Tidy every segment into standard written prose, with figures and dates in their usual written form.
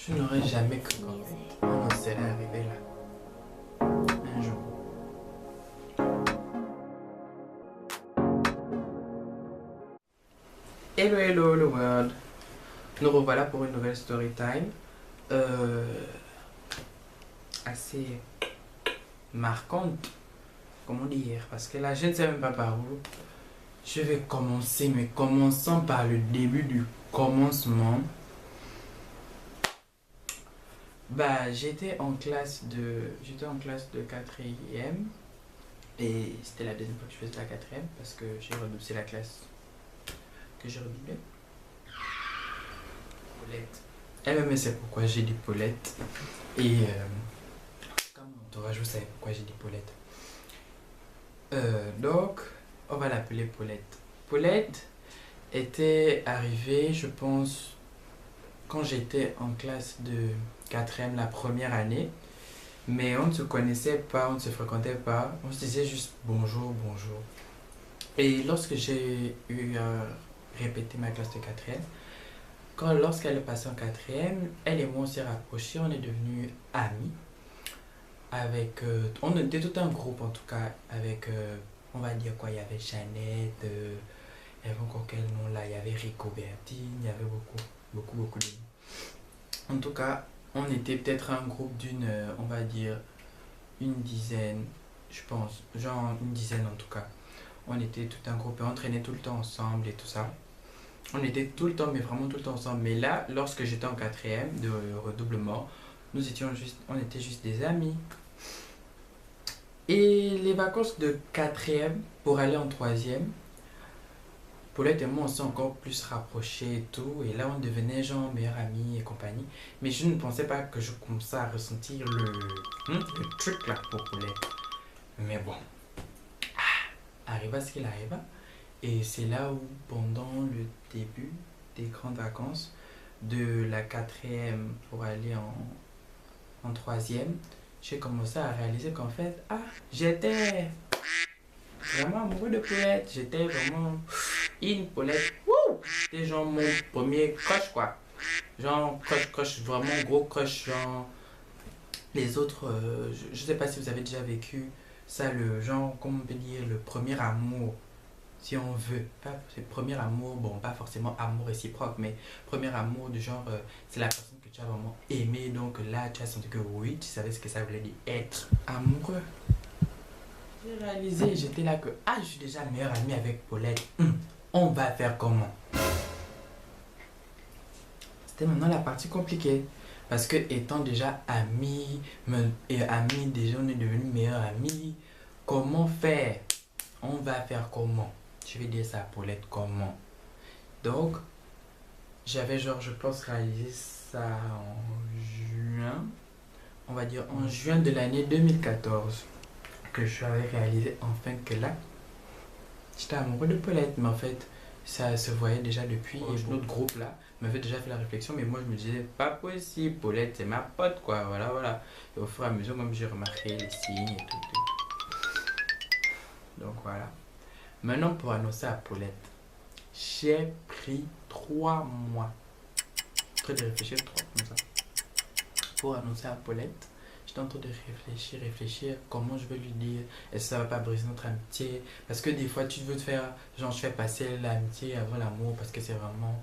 Je n'aurais jamais cru qu'on en serait arrivé là, un jour. Hello, hello, le world. Nous revoilà pour une nouvelle story time. Assez marquante, comment dire, parce que là, je ne sais même pas par où. Je vais commencer, mais commençons par le début du commencement. J'étais en classe de quatrième et c'était la deuxième fois que je faisais la quatrième parce que j'ai redoublé, c'est la classe que j'ai redoublé. Paulette. Elle-même sait pourquoi j'ai dit Paulette et comme mon entourage, vous savez pourquoi j'ai dit Paulette. Donc, on va l'appeler Paulette. Paulette était arrivée, je pense, quand j'étais en classe de quatrième la première année, mais on ne se connaissait pas, on ne se fréquentait pas, on se disait juste bonjour, bonjour. Et lorsque j'ai eu à répéter ma classe de quatrième, lorsqu'elle est passée en quatrième, elle et moi on s'est rapprochés, on est devenus amis. On était tout un groupe en tout cas, avec, on va dire quoi, il y avait Jeannette, il y avait encore quel nom là, il y avait Rico Bertine, il y avait beaucoup de gens. En tout cas, on était peut-être un groupe d'une, on va dire, une dizaine, je pense, genre une dizaine en tout cas. On était tout un groupe et on traînait tout le temps ensemble et tout ça. On était tout le temps, mais vraiment tout le temps ensemble. Mais là, lorsque j'étais en quatrième de redoublement, on était juste des amis. Et les vacances de quatrième pour aller en troisième, Paulette et moi on s'est encore plus rapprochés et tout. Et là on devenait genre meilleurs amis et compagnie. Mais je ne pensais pas que je commençais à ressentir le truc là pour Paulette. Mais bon, arriva ce qu'il arriva. Et c'est là où pendant le début des grandes vacances de la quatrième pour aller en troisième, j'ai commencé à réaliser qu'en fait, j'étais vraiment amoureux de Paulette. J'étais vraiment in Paulette. Wouh! C'était genre mon premier crush quoi. Genre crush, vraiment gros crush. Genre les autres, je sais pas si vous avez déjà vécu ça, le genre, comment on peut dire, le premier amour. Si on veut, pas c'est premier amour, bon, pas forcément amour réciproque, mais premier amour du genre, c'est la personne que tu as vraiment aimé, donc là, tu as senti que oui, tu savais ce que ça voulait dire être amoureux. J'ai réalisé, j'étais là que, je suis déjà meilleure amie avec Paulette, on va faire comment? C'était maintenant la partie compliquée, parce que étant déjà amis, déjà on est devenus meilleurs amis, comment faire? On va faire comment? Je vais dire ça à Paulette comment. Donc, j'avais genre, je pense, réalisé ça en juin. On va dire en juin de l'année 2014. Que je avais réalisé enfin que là, j'étais amoureux de Paulette. Mais en fait, ça se voyait déjà depuis. Et notre groupe là m'avait déjà fait la réflexion. Mais moi, je me disais, pas possible. Paulette, c'est ma pote quoi. Voilà, voilà. Et au fur et à mesure, même j'ai remarqué les signes et tout. Donc voilà. Maintenant, pour annoncer à Paulette, j'ai pris 3 mois. En train de réfléchir 3 comme ça. Pour annoncer à Paulette, j'étais en train de réfléchir comment je vais lui dire. Est-ce que ça va pas briser notre amitié? Parce que des fois, tu veux te faire, genre, je fais passer l'amitié avant l'amour parce que c'est vraiment.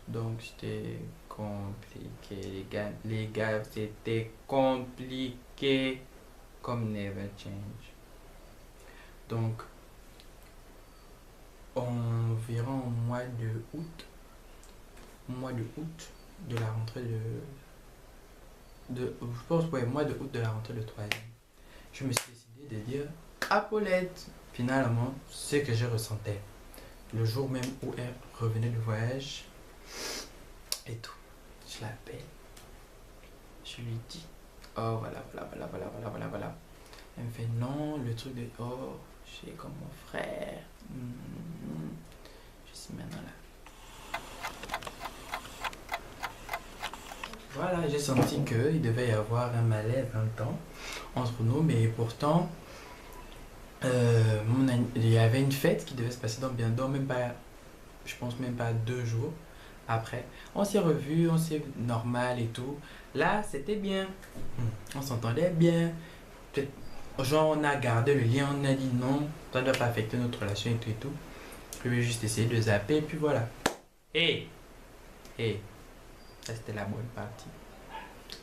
Donc, c'était compliqué, les gars, c'était compliqué comme never change. Donc, environ au mois de août, de la rentrée je pense, ouais, mois de août de la rentrée de troisième, je me suis décidé de dire à Paulette, finalement, ce que je ressentais. Le jour même où elle revenait de voyage et tout, je l'appelle, je lui dis, oh voilà. Elle me fait non, le truc de, oh, j'ai comme mon frère. Je suis maintenant là. Voilà, j'ai senti qu'il devait y avoir un malaise un temps entre nous, mais pourtant, il y avait une fête qui devait se passer dans même pas, je pense même pas 2 jours Après, on s'est revus, on s'est normal et tout. Là, c'était bien. On s'entendait bien. Peut-être, genre, on a gardé le lien, on a dit non, ça ne doit pas affecter notre relation et tout et tout. Je vais juste essayer de zapper et puis voilà. Et, ça c'était la bonne partie.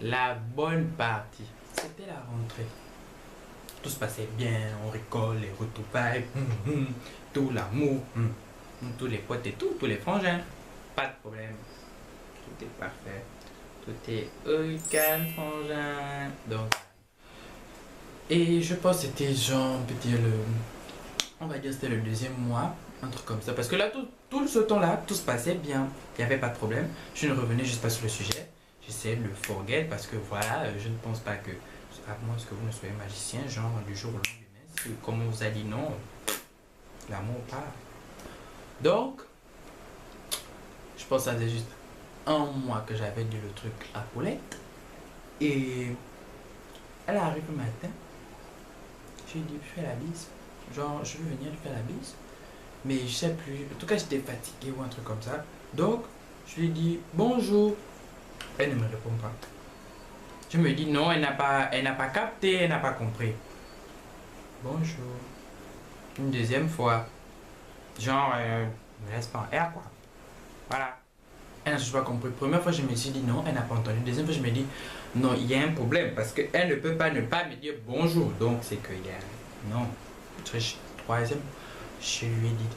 La bonne partie, c'était la rentrée. Tout se passait bien, on rigole, les retrouvailles, tout l'amour, tous les potes et tout, tous les frangins. Pas de problème. Tout est parfait. Tout est calme, frangin. Donc, et je pense que c'était genre, on va dire c'était le deuxième mois, un truc comme ça. Parce que là, tout ce temps-là, tout se passait bien. Il n'y avait pas de problème. Je ne revenais juste pas sur le sujet. J'essayais de le forget parce que voilà, je ne pense pas que, à moins que vous ne soyez magicien, genre du jour au lendemain, si, comme on vous a dit non, l'amour part. Donc, je pense que ça faisait juste un mois que j'avais dit le truc à Paulette. Et elle arrive le matin. Je lui ai dit, fais la bise. Genre, je veux venir lui faire la bise. Mais je sais plus. En tout cas, j'étais fatigué ou un truc comme ça. Donc, je lui ai dit, bonjour. Elle ne me répond pas. Je me dis, non, elle n'a pas capté, elle n'a pas compris. Bonjour. Une deuxième fois. Genre, me laisse pas en air, quoi. Voilà. Elle n'a toujours pas compris. Première fois, je me suis dit non, elle n'a pas entendu. Deuxième fois, je me dis non, il y a un problème parce qu'elle ne peut pas ne pas me dire bonjour. Donc, c'est qu'il y a. Non. Troisième, je lui ai dit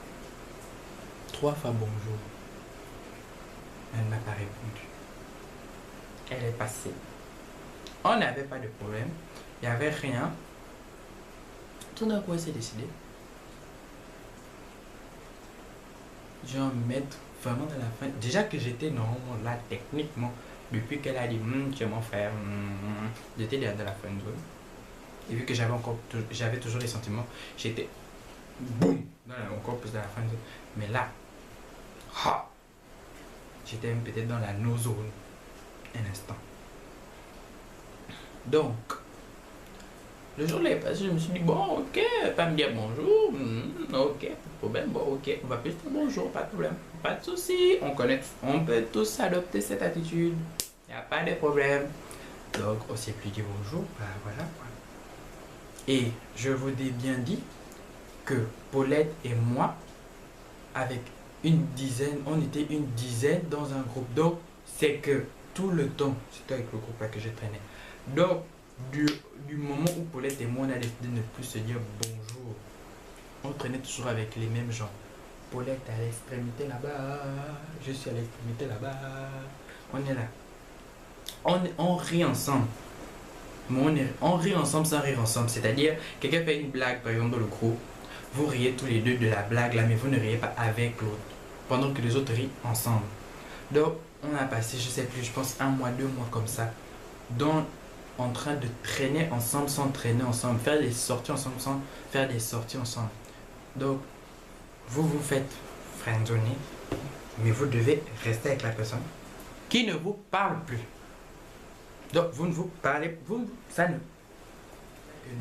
3 fois bonjour. Elle ne m'a pas répondu. Elle est passée. On n'avait pas de problème. Il n'y avait rien. Tout d'un coup, elle s'est décidée. Genre, mettre vraiment dans la fin. Déjà que j'étais normalement là, techniquement, depuis qu'elle a dit tu es mon frère, j'étais déjà dans la fin zone. Et vu que j'avais toujours les sentiments, j'étais boum, encore plus dans la fin zone. Mais là, j'étais même peut-être dans la no zone un instant. Donc, le jour là est passé, je me suis dit bon, ok, pas me dire bonjour, ok, pas de problème, bon, ok, on va plus dire bonjour, pas de problème, pas de souci, on peut tous adopter cette attitude, il n'y a pas de problème. Donc, on s'est plus dit bonjour, bah voilà quoi. Et je vous ai bien dit que Paulette et moi, avec une dizaine, on était une dizaine dans un groupe. Donc, c'est que tout le temps, c'était avec le groupe là que je traînais. Donc, du moment où Paulette et moi, on a décidé de ne plus se dire bonjour, on traînait toujours avec les mêmes gens. Paulette à l'extrémité là-bas, je suis à l'extrémité là-bas. On est là. On rit ensemble. Mais on rit ensemble sans rire ensemble. C'est-à-dire, quelqu'un fait une blague, par exemple, dans le groupe. Vous riez tous les deux de la blague là, mais vous ne riez pas avec l'autre. Pendant que les autres rient ensemble. Donc, on a passé, je sais plus, je pense 1 mois, 2 mois comme ça. En train de traîner ensemble sans traîner ensemble. Faire des sorties ensemble sans faire des sorties ensemble. Donc, vous faites friendzoner, mais vous devez rester avec la personne qui ne vous parle plus. Donc, vous ne vous parlez, ça ne.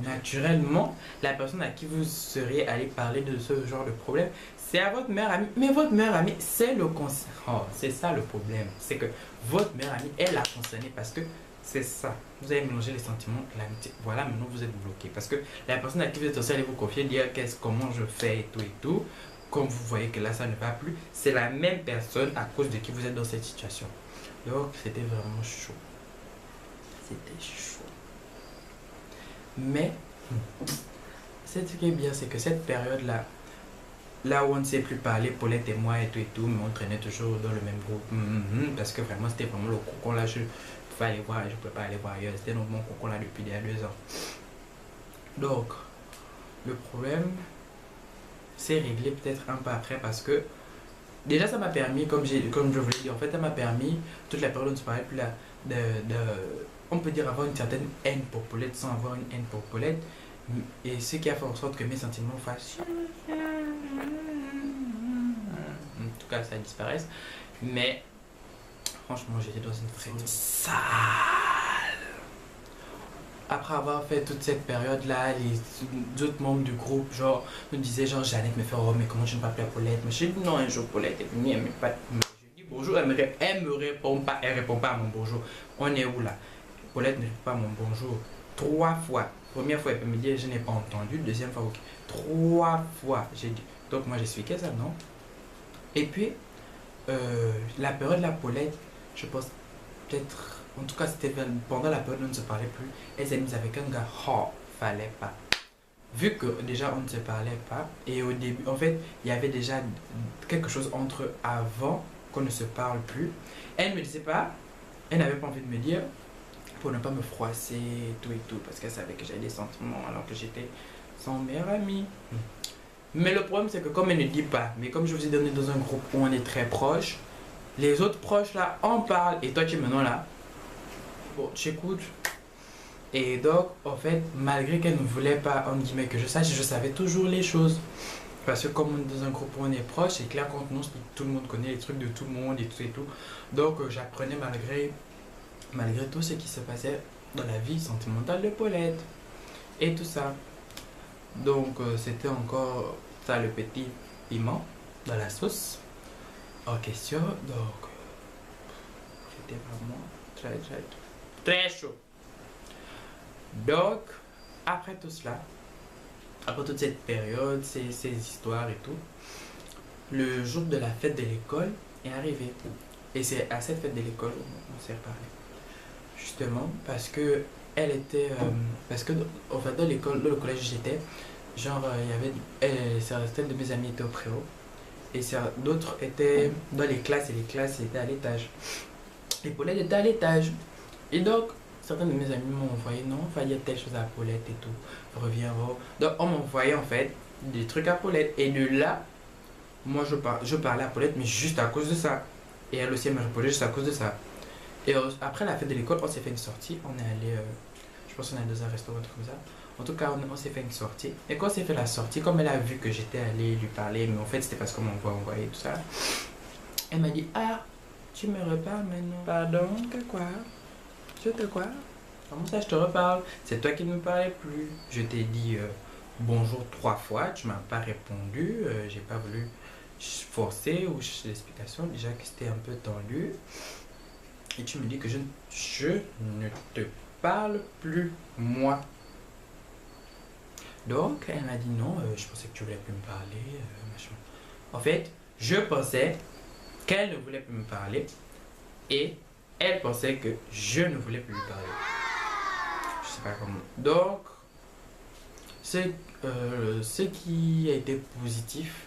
Naturellement, la personne à qui vous seriez allé parler de ce genre de problème, c'est à votre meilleure amie. Mais votre meilleure amie, c'est le concerné. Oh, c'est ça le problème. C'est que votre meilleure amie, elle l'a concerné parce que c'est ça. Vous avez mélangé les sentiments et l'amitié. Voilà, maintenant vous êtes bloqué. Parce que la personne à qui vous êtes aussi allé vous confier, dire comment je fais et tout. Comme vous voyez que là, ça ne va plus. C'est la même personne à cause de qui vous êtes dans cette situation. Donc, c'était vraiment chaud. C'était chaud. Mais, ce qui est bien, c'est que cette période-là, là où on ne sait plus parler, Paulette et moi et tout, mais on traînait toujours dans le même groupe. Parce que vraiment, c'était vraiment le cocon là. Je pouvais aller voir, je ne pouvais pas aller voir ailleurs. C'était notre bon cocon là depuis il y a 2 ans. Donc, le problème s'est réglé peut-être un peu après parce que déjà ça m'a permis, comme je vous l'ai dit, en fait, ça m'a permis, toute la période où on ne se parlait plus là, on peut dire avoir une certaine haine pour Paulette sans avoir une haine pour Paulette. Et ce qui a fait en sorte que mes sentiments fassent en tout cas ça disparaisse. Mais franchement j'étais dans une frayeur sale. Après avoir fait toute cette période là, les autres membres du groupe genre nous disaient genre Jeannette me fait oh mais comment tu ne parles plus à Paulette. Mais je dis non, un jour Paulette est venue, elle me pas. Je dis bonjour. bonjour, elle me répond pas, elle répond pas à mon bonjour. On est où là? Paulette ne répond pas à mon bonjour. 3 fois. Première fois, elle peut me dire, je n'ai pas entendu. Deuxième fois, ok. 3 fois, j'ai dit. Donc moi, j'expliquais ça, non? Et puis, la période de la Paulette, je pense peut-être, en tout cas, c'était pendant la période où on ne se parlait plus. Elle s'est mise avec un gars, oh, fallait pas. Vu que déjà on ne se parlait pas, et au début, en fait, il y avait déjà quelque chose entre eux avant qu'on ne se parle plus. Elle ne me disait pas, elle n'avait pas envie de me dire pour ne pas me froisser et tout, parce qu'elle savait que j'avais des sentiments alors que j'étais son meilleur ami. Mais le problème, c'est que comme elle ne dit pas, mais comme je vous ai donné dans un groupe où on est très proche, les autres proches là en parlent, et toi tu es maintenant là, bon, tu écoutes. Et donc, en fait, malgré qu'elle ne voulait pas, en guillemets, que je sache, je savais toujours les choses. Parce que comme on est dans un groupe où on est proche, c'est clair quand nous, tout le monde connaît les trucs de tout le monde et tout et tout. Donc, j'apprenais malgré tout ce qui se passait dans la vie sentimentale de Paulette. Et tout ça. Donc, c'était encore ça le petit piment dans la sauce en question. Donc, c'était vraiment très chaud. Donc, après tout cela, après toute cette période, ces histoires et tout, le jour de la fête de l'école est arrivé. Et c'est à cette fête de l'école où on s'est reparlé. Justement, parce que elle était. Parce que, en fait, dans l'école, dans le collège où j'étais, genre, il y avait. Certaines de mes amies étaient au préau. Et d'autres étaient dans les classes, et les classes étaient à l'étage. Et Paulette était à l'étage. Et donc, certains de mes amis m'ont envoyé, non, il fallait dire telle chose à Paulette et tout. Reviens, oh. Donc, on m'envoyait en fait des trucs à Paulette. Et de là, moi, je parlais à Paulette, mais juste à cause de ça. Et elle aussi, elle me répondait juste à cause de ça. Et après la fête de l'école, on s'est fait une sortie. On est allé, je pense qu'on est allé dans un restaurant, un truc comme ça. En tout cas, on s'est fait une sortie. Et quand on s'est fait la sortie, comme elle a vu que j'étais allé lui parler, mais en fait, c'était parce qu'on m'envoyait envoyer tout ça. Elle m'a dit, ah, tu me reparles maintenant. Pardon, que quoi? Je te quoi? Comment ça, je te reparle? C'est toi qui ne me parlais plus. Je t'ai dit bonjour 3 fois, tu m'as pas répondu. J'ai pas voulu forcer ou chercher l'explication. Déjà que c'était un peu tendu. Et tu me dis que je ne te parle plus, moi. Donc, elle m'a dit non, je pensais que tu voulais plus me parler, machin. En fait, je pensais qu'elle ne voulait plus me parler et elle pensait que je ne voulais plus lui parler. Je sais pas comment. Donc, ce qui a été positif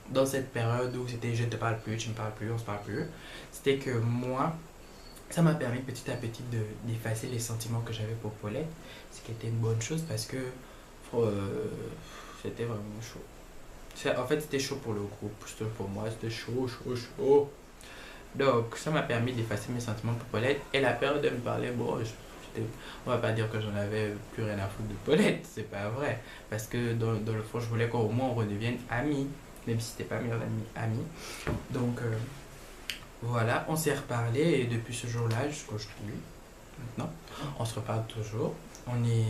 dans cette période où c'était je ne te parle plus, tu ne me parles plus, on se parle plus, c'était que moi, ça m'a permis petit à petit d'effacer les sentiments que j'avais pour Paulette, ce qui était une bonne chose parce que c'était vraiment chaud. En fait, c'était chaud pour le groupe, pour moi, c'était chaud. Donc, ça m'a permis d'effacer mes sentiments pour Paulette. Et la période de me parler, bon, on va pas dire que j'en avais plus rien à foutre de Paulette, c'est pas vrai. Parce que dans le fond, je voulais qu'au moins on redevienne amis, même si c'était pas meilleurs amis. Donc, voilà, on s'est reparlé et depuis ce jour-là jusqu'aujourd'hui, maintenant, on se reparle toujours. On n'est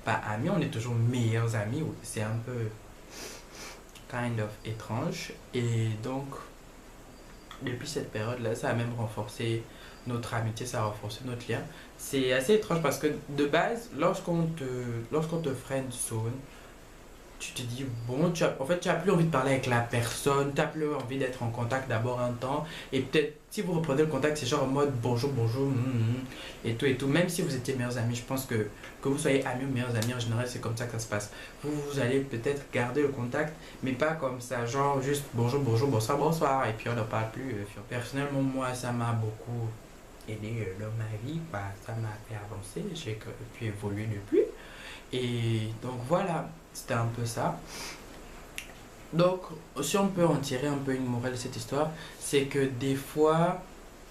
pas amis, on est toujours meilleurs amis. C'est un peu kind of étrange. Et donc, depuis cette période-là, ça a même renforcé notre amitié, ça a renforcé notre lien. C'est assez étrange parce que de base, lorsqu'on te friendzone, tu te dis, bon, en fait, tu n'as plus envie de parler avec la personne, tu n'as plus envie d'être en contact d'abord un temps. Et peut-être, si vous reprenez le contact, c'est genre en mode bonjour, et tout. Même si vous étiez meilleurs amis, je pense que vous soyez amis ou meilleurs amis, en général, c'est comme ça que ça se passe. Vous allez peut-être garder le contact, mais pas comme ça, genre juste bonjour, bonsoir, et puis on n'en parle plus. Personnellement, moi, ça m'a beaucoup aidé dans ma vie, ça m'a fait avancer, j'ai pu évoluer depuis. Et donc voilà, c'était un peu ça. Donc, si on peut en tirer un peu une morale de cette histoire, c'est que des fois,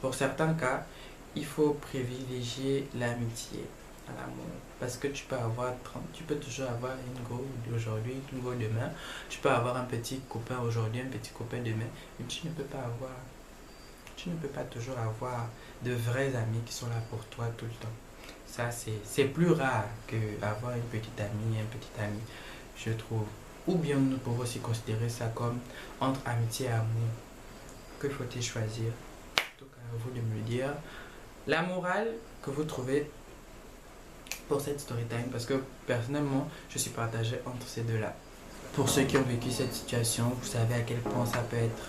pour certains cas, il faut privilégier l'amitié à l'amour. Parce que tu peux toujours avoir une go aujourd'hui, une go demain. Tu peux avoir un petit copain aujourd'hui, un petit copain demain. Mais tu ne peux pas toujours avoir de vrais amis qui sont là pour toi tout le temps. Ça, c'est plus rare qu'avoir une petite amie, un petit ami, je trouve. Ou bien nous pouvons aussi considérer ça comme entre amitié et amour. Que faut-il choisir? vous de me le dire. La morale que vous trouvez pour cette story time, parce que personnellement, je suis partagée entre ces deux-là. Pour ceux qui ont vécu cette situation, vous savez à quel point ça peut être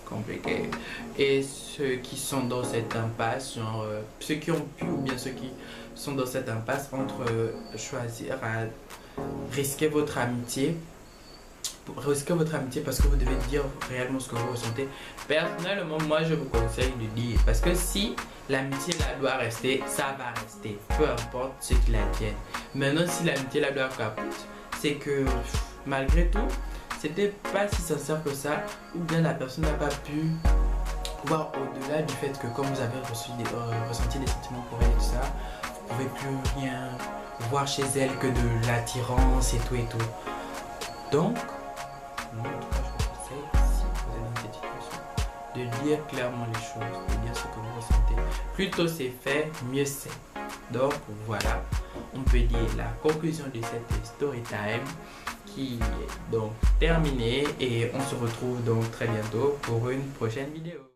compliqué. Et ceux qui sont dans cette impasse, genre ceux qui ont pu ou bien ceux qui sont dans cette impasse entre choisir à risquer votre amitié, parce que vous devez dire réellement ce que vous ressentez. Personnellement, moi je vous conseille de dire, parce que si l'amitié là doit rester, ça va rester, peu importe ce qui la tienne. Maintenant, si l'amitié là doit capote, c'est que malgré tout, c'était pas si sincère que ça, ou bien la personne n'a pas pu voir au-delà du fait que comme vous avez ressenti des sentiments pour elle et tout ça, vous pouvez plus rien voir chez elle que de l'attirance et tout et tout. Donc, moi en tout cas je vous conseille, si vous êtes dans cette situation, de dire clairement les choses, de dire ce que vous ressentez. Plus tôt c'est fait, mieux c'est. Donc voilà, on peut dire la conclusion de cette story time qui est donc terminée et on se retrouve donc très bientôt pour une prochaine vidéo.